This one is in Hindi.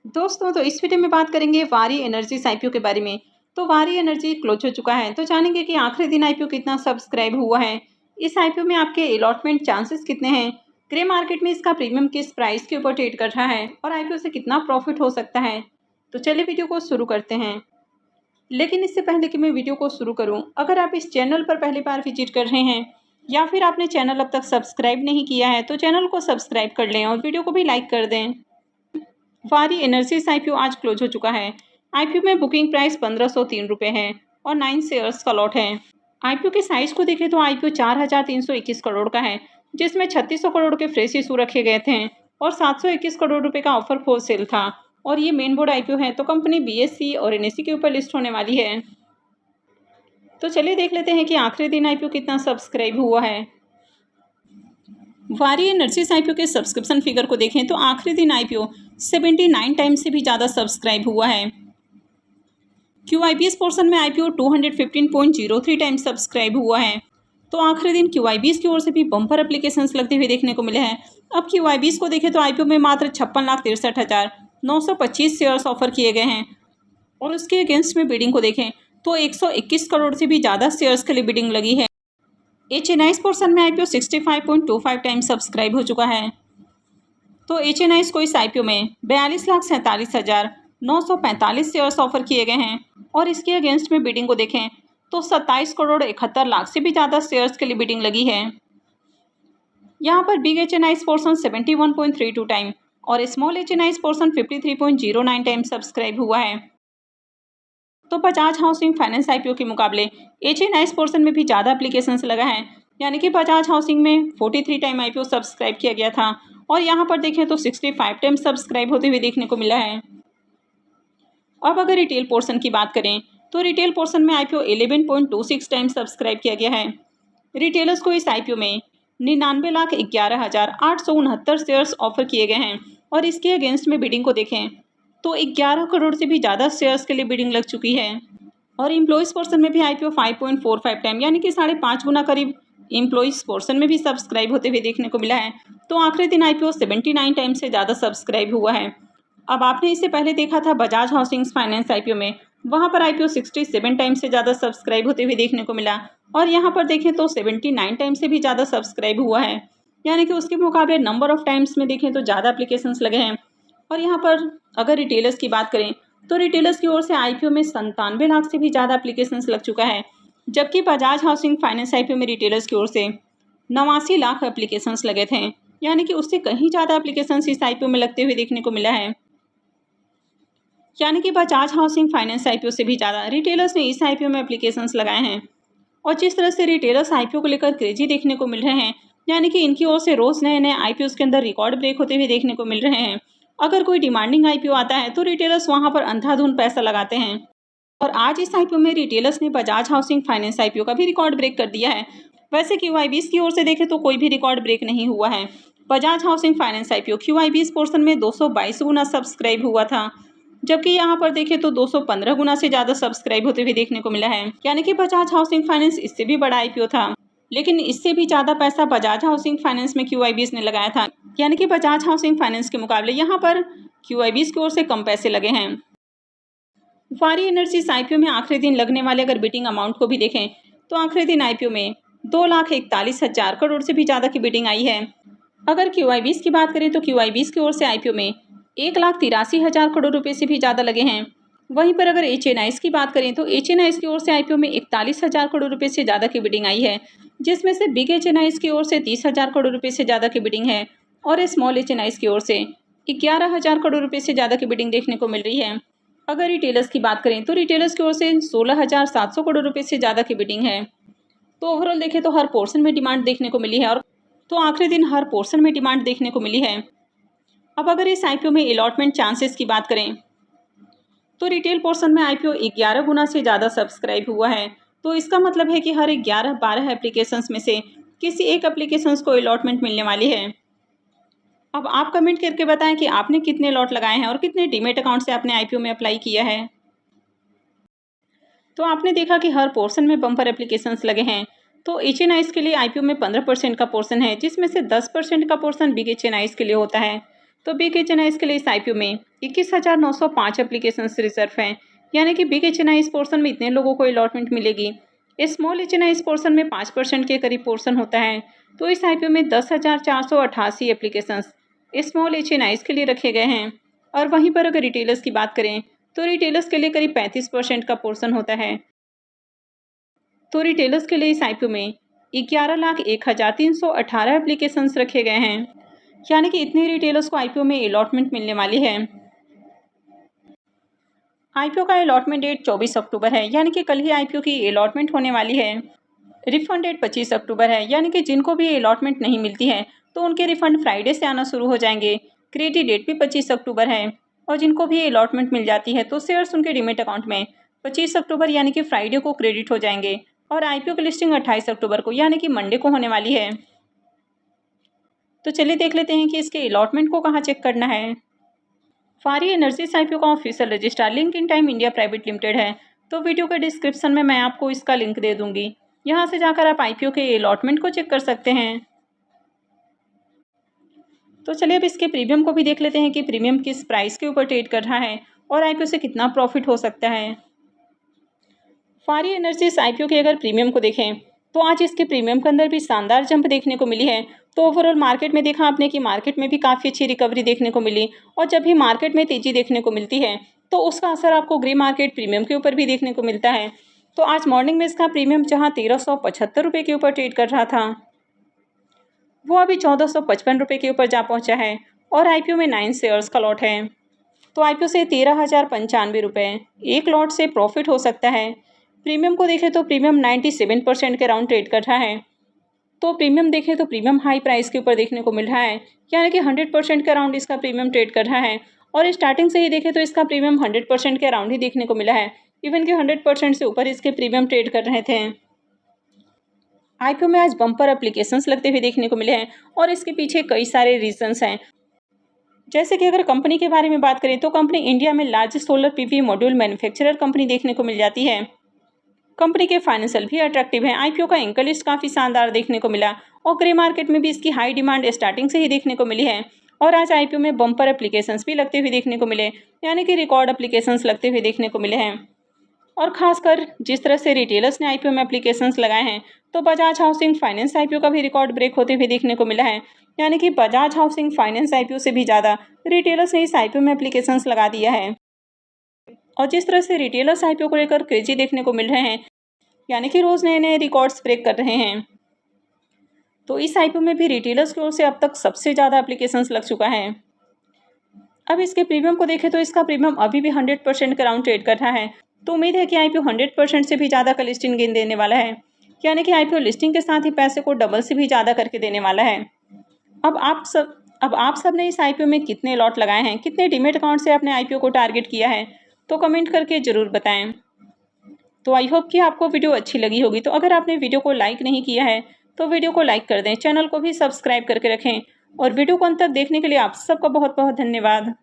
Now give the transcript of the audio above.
दोस्तों, तो इस वीडियो में बात करेंगे वारी एनर्जीज आईपीओ के बारे में। तो वारी एनर्जी क्लोज हो चुका है, तो जानेंगे कि आखिरी दिन आईपीओ कितना सब्सक्राइब हुआ है। इस आईपीओ में आपके अलॉटमेंट चांसेस कितने हैं, ग्रे मार्केट में इसका प्रीमियम किस प्राइस के ऊपर ट्रेड कर रहा है और आईपीओ से कितना प्रॉफिट हो सकता है। तो चलिए वीडियो को शुरू करते हैं। लेकिन इससे पहले कि मैं वीडियो को शुरू करूं, अगर आप इस चैनल पर पहली बार विजिट कर रहे हैं या फिर आपने चैनल अब तक सब्सक्राइब नहीं किया है, तो चैनल को सब्सक्राइब कर लें और वीडियो को भी लाइक कर दें। वारी एनर्जीज आईपीओ आज क्लोज हो चुका है। आईपीओ में बुकिंग प्राइस 1503 है और 9 शेयर्स का लॉट है। आईपीओ के साइज को देखें तो आईपीओ 4321 करोड़ का है, जिसमें 3600 करोड़ के फ्रेश इशू रखे गए थे और 721 करोड़ रुपए का ऑफर फॉर सेल था। और ये मेन बोर्ड आईपीओ है, तो कंपनी बीएसई और एनएसई के ऊपर लिस्ट होने वाली है। तो चलिए देख लेते हैं कि आखिरी दिन आईपीओ कितना सब्सक्राइब हुआ है। वारी एनर्जीज आईपीओ के सब्सक्रिप्शन फिगर को देखें तो आखिरी दिन आईपीओ 79 टाइम से भी ज़्यादा सब्सक्राइब हुआ है। QIBs पोर्शन में आईपीओ 215.03 टाइम सब्सक्राइब हुआ है। तो आखिरी दिन QIBs की ओर से भी बम्पर एप्लीकेशंस लगते हुए देखने को मिले हैं। अब QIBs को देखें तो आईपीओ में मात्र 56,63,925 शेयर्स ऑफर किए गए हैं और उसके अगेंस्ट में बिडिंग को देखें तो 121 करोड़ से भी ज़्यादा शेयर्स के लिए बिडिंग लगी है। HNIs पोर्शन में आईपीओ 65.25 टाइम सब्सक्राइब हो चुका है। तो HNIs को इस आईपीओ में 42,47,945 शेयर्स ऑफर किए गए हैं और इसके अगेंस्ट में बिडिंग को देखें तो 27 करोड़ 71 लाख से भी ज़्यादा शेयर्स के लिए बिडिंग लगी है। यहाँ पर बिग HNIs पोर्शन 71.32 टाइम और small HNIs portion 53.09 time subscribe हुआ है। तो बजाज हाउसिंग फाइनेंस आईपीओ के मुकाबले HNIs पोर्शन में भी ज़्यादा एप्लीकेशंस लगा है, यानी कि बजाज हाउसिंग में 43 टाइम आईपीओ सब्सक्राइब किया गया था और यहाँ पर देखें तो 65 टाइम सब्सक्राइब होते हुए देखने को मिला है। अब अगर रिटेल पोर्शन की बात करें तो रिटेल पोर्शन में आईपीओ 11.26 टाइम सब्सक्राइब किया गया है। रिटेलर्स को इस आईपीओ में 99,11,869 शेयर्स ऑफर किए गए हैं और इसके अगेंस्ट में बिडिंग को देखें तो 11 करोड़ से भी ज़्यादा शेयर्स के लिए बिडिंग लग चुकी है। और एम्प्लॉइज़ पोर्शन में भी आईपीओ 5.45 टाइम यानी कि 5.5 गुना करीब एम्प्लॉइज़ पोर्शन में भी सब्सक्राइब होते हुए देखने को मिला है। तो आखिरी दिन आईपीओ 79 टाइम से ज़्यादा सब्सक्राइब हुआ है। अब आपने इससे पहले देखा था बजाज हाउसिंग फाइनेंस आईपीओ में, वहाँ पर आईपीओ 67 टाइम से ज़्यादा सब्सक्राइब होते हुए देखने को मिला और यहाँ पर देखें तो 79 टाइम से भी ज़्यादा सब्सक्राइब हुआ है, यानी कि उसके मुकाबले नंबर ऑफ टाइम्स में देखें तो ज़्यादा एप्लीकेशंस लगे हैं। और यहाँ पर अगर रिटेलर्स की बात करें तो रिटेलर्स की ओर से आईपीओ में 97 लाख से भी ज़्यादा एप्लीकेशंस लग चुका है, जबकि बजाज हाउसिंग फाइनेंस आईपीओ में रिटेलर्स की ओर से 89 लाख एप्लीकेशंस लगे थे, यानी कि उससे कहीं ज़्यादा एप्लीकेशंस इस आईपीओ में लगते हुए देखने को मिला है। यानी कि बजाज हाउसिंग फाइनेंस आईपीओ से भी ज़्यादा रिटेलर्स ने इस आईपीओ में एप्लीकेशंस लगाए हैं। और जिस तरह से रिटेलर्स आईपीओ को लेकर क्रेजी देखने को मिल रहे हैं, यानी कि इनकी ओर से रोज़ नए नए आईपीओ के अंदर रिकॉर्ड ब्रेक होते हुए देखने को मिल रहे हैं। अगर कोई डिमांडिंग आईपीओ आता है तो रिटेलर्स वहां पर अंधाधुंध पैसा लगाते हैं और आज इस आईपीओ में रिटेलर्स ने बजाज हाउसिंग फाइनेंस आईपीओ का भी रिकॉर्ड ब्रेक कर दिया है। वैसे QIBs की ओर से देखें तो कोई भी रिकॉर्ड ब्रेक नहीं हुआ है। Bajaj housing finance IPO QIBs portion में 222 गुना सब्सक्राइब हुआ था, जबकि यहाँ पर देखें तो 215 गुना से ज़्यादा सब्सक्राइब होते हुए देखने को मिला है, यानी कि बजाज हाउसिंग फाइनेंस इससे भी बड़ा आईपीओ था, लेकिन इससे भी ज़्यादा पैसा बजाज हाउसिंग फाइनेंस में QIBs ने लगाया था, यानी कि बजाज हाउसिंग फाइनेंस के मुकाबले यहाँ पर QIBs की ओर से कम पैसे लगे हैं। वारी एनर्जीज आईपीओ में आखिरी दिन लगने वाले अगर बिडिंग अमाउंट को भी देखें तो आखिरी दिन आईपीओ में 2,41,000 करोड़ से भी ज़्यादा की बिडिंग आई है। अगर QIBs की बात करें तो QIBs की ओर से आईपीओ में 1,83,000 करोड़ रुपए से भी ज़्यादा लगे हैं। वहीं पर अगर HNIs की बात करें तो HNIs की ओर से आईपीओ में 41,000 करोड़ रुपए से ज़्यादा की बिडिंग आई है, जिसमें से बिग HNIs की ओर से 30,000 करोड़ रुपए से ज़्यादा की बिडिंग है और स्मॉल HNIs की ओर से 11,000 करोड़ रुपए से ज़्यादा की बिडिंग देखने को मिल रही है। अगर रिटेलर्स की बात करें तो रिटेलर्स की ओर से 16,700 करोड़ रुपए से ज़्यादा की बिडिंग है। तो ओवरऑल देखें तो हर पोर्शन में डिमांड देखने को मिली है और तो आखिरी दिन हर पोर्शन में डिमांड देखने को मिली है। अब अगर इस आईपीओ में अलॉटमेंट चांसेस की बात करें तो रिटेल पोर्शन में आईपीओ 11 गुना से ज़्यादा सब्सक्राइब हुआ है। तो इसका मतलब है कि हर 11-12 एप्लीकेशंस में से किसी एक एप्लीकेशंस को अलॉटमेंट मिलने वाली है। अब आप कमेंट करके बताएं कि आपने कितने लॉट लगाए हैं और कितने डीमेट अकाउंट से आपने आईपीओ में अप्लाई किया है। तो आपने देखा कि हर पोर्शन में बम्पर एप्लीकेशंस लगे हैं। तो HNIs के लिए आईपीओ में 15% का पोर्शन है, जिसमें से 10% का पोर्शन बिग HNIs के लिए होता है। तो BKHNI इसके लिए इस IPO में 21,905 एप्लीकेशन रिजर्व हैं, यानी कि BKHNI इस पोर्शन में इतने लोगों को अलॉटमेंट मिलेगी। स्मॉल HNI इस पोर्शन में 5% के करीब पोर्शन होता है। तो इस IPO में 10,488 एप्लीकेशन स्मॉल HNI के लिए रखे गए हैं। और वहीं पर अगर रिटेलर्स की बात करें तो रिटेलर्स के लिए करीब 35% का पोर्शन होता है। तो रिटेलर्स के लिए इस IPO में 11,01,318 एप्लीकेशंस रखे गए हैं, यानी कि इतने रिटेलर्स को IPO में अलॉटमेंट मिलने वाली है। IPO का अलॉटमेंट डेट 24 अक्टूबर है, यानी कि कल ही IPO की अलॉटमेंट होने वाली है। रिफंड डेट 25 अक्टूबर है, यानी कि जिनको भी अलॉटमेंट नहीं मिलती है तो उनके रिफंड फ्राइडे से आना शुरू हो जाएंगे। क्रेडिट डेट भी 25 अक्टूबर है। और जिनको भी अलॉटमेंट मिल जाती है तो शेयर्स उनके डीमेट अकाउंट में 25 अक्टूबर यानी कि फ्राइडे को क्रेडिट हो जाएंगे। और IPO की लिस्टिंग 28 अक्टूबर को यानी कि मंडे को होने वाली है। तो चलिए देख लेते हैं कि इसके अलॉटमेंट को कहाँ चेक करना है। फारी एनर्जीज IPO का official registrar link in time India private limited है। तो वीडियो के डिस्क्रिप्शन में मैं आपको इसका लिंक दे दूंगी, यहाँ से जाकर आप IPO के अलॉटमेंट को चेक कर सकते हैं। तो चलिए अब इसके प्रीमियम को भी देख लेते हैं कि प्रीमियम किस प्राइस के ऊपर ट्रेड कर रहा है और IPO से कितना प्रॉफिट हो सकता है। फारी एनर्जीज IPO के अगर प्रीमियम को देखें तो आज इसके प्रीमियम के अंदर भी शानदार जंप देखने को मिली है। तो ओवरऑल मार्केट में देखा आपने कि मार्केट में भी काफ़ी अच्छी रिकवरी देखने को मिली। और जब भी मार्केट में तेज़ी देखने को मिलती है तो उसका असर आपको ग्रे मार्केट प्रीमियम के ऊपर भी देखने को मिलता है। तो आज मॉर्निंग में इसका प्रीमियम जहाँ 1375 रुपये के ऊपर ट्रेड कर रहा था, वो अभी 1455 रुपये के ऊपर जा पहुँचा है। और IPO में 9 शेयर्स का लॉट है। तो IPO से 13,095 रुपये एक लॉट से प्रॉफिट हो सकता है। प्रीमियम को देखें तो प्रीमियम 97% के राउंड ट्रेड कर रहा है। तो प्रीमियम देखें तो प्रीमियम हाई प्राइस के ऊपर देखने को मिल रहा है, यानी कि 100% के अराउंड इसका प्रीमियम ट्रेड कर रहा है। और स्टार्टिंग से ही देखें तो इसका प्रीमियम 100% के अराउंड ही देखने को मिला है। इवन कि 100% से ऊपर इसके प्रीमियम ट्रेड कर रहे थे। IPO में आज बम्पर एप्लीकेशंस लगते हुए देखने को मिले हैं और इसके पीछे कई सारे रीजंस हैं। जैसे कि अगर कंपनी के बारे में बात करें तो कंपनी इंडिया में largest solar PV module manufacturer company देखने को मिल जाती है। कंपनी के फाइनेंशियल भी अट्रैक्टिव है। IPO का एंकर लिस्ट काफ़ी शानदार देखने को मिला और ग्रे मार्केट में भी इसकी हाई डिमांड स्टार्टिंग से ही देखने को मिली है। और आज IPO में बम्पर एप्लीकेशंस भी लगते हुए देखने को मिले, यानी कि रिकॉर्ड एप्लीकेशंस लगते हुए देखने को मिले हैं। और खासकर जिस तरह से रिटेलर्स ने IPO में एप्लीकेशंस लगाए हैं तो बजाज हाउसिंग फाइनेंस IPO का भी रिकॉर्ड ब्रेक होते हुए देखने को मिला है, यानी कि बजाज हाउसिंग फाइनेंस IPO से भी ज़्यादा रिटेलर्स ने इस IPO में एप्लीकेशंस लगा दिया है। और जिस तरह से रिटेलर्स IPO को लेकर क्रेजी देखने को मिल रहे हैं, यानी कि रोज़ नए नए रिकॉर्ड्स ब्रेक कर रहे हैं, तो इस IPO में भी रिटेलर्स की ओर से अब तक सबसे ज़्यादा एप्लीकेशंस लग चुका है। अब इसके प्रीमियम को देखें तो इसका प्रीमियम अभी भी 100% का राउंड ट्रेड कर रहा है। तो उम्मीद है कि IPO 100% से भी ज़्यादा का लिस्टिंग गेन देने वाला है, यानी कि IPO लिस्टिंग के साथ ही पैसे को डबल से भी ज़्यादा करके देने वाला है। अब आप सब ने इस IPO में कितने लॉट लगाए हैं, कितने डीमेट अकाउंट से आपने IPO को टारगेट किया है, तो कमेंट करके ज़रूर बताएं। तो आई होप कि आपको वीडियो अच्छी लगी होगी। तो अगर आपने वीडियो को लाइक नहीं किया है तो वीडियो को लाइक कर दें, चैनल को भी सब्सक्राइब करके रखें। और वीडियो को अंत तक देखने के लिए आप सबका बहुत बहुत धन्यवाद।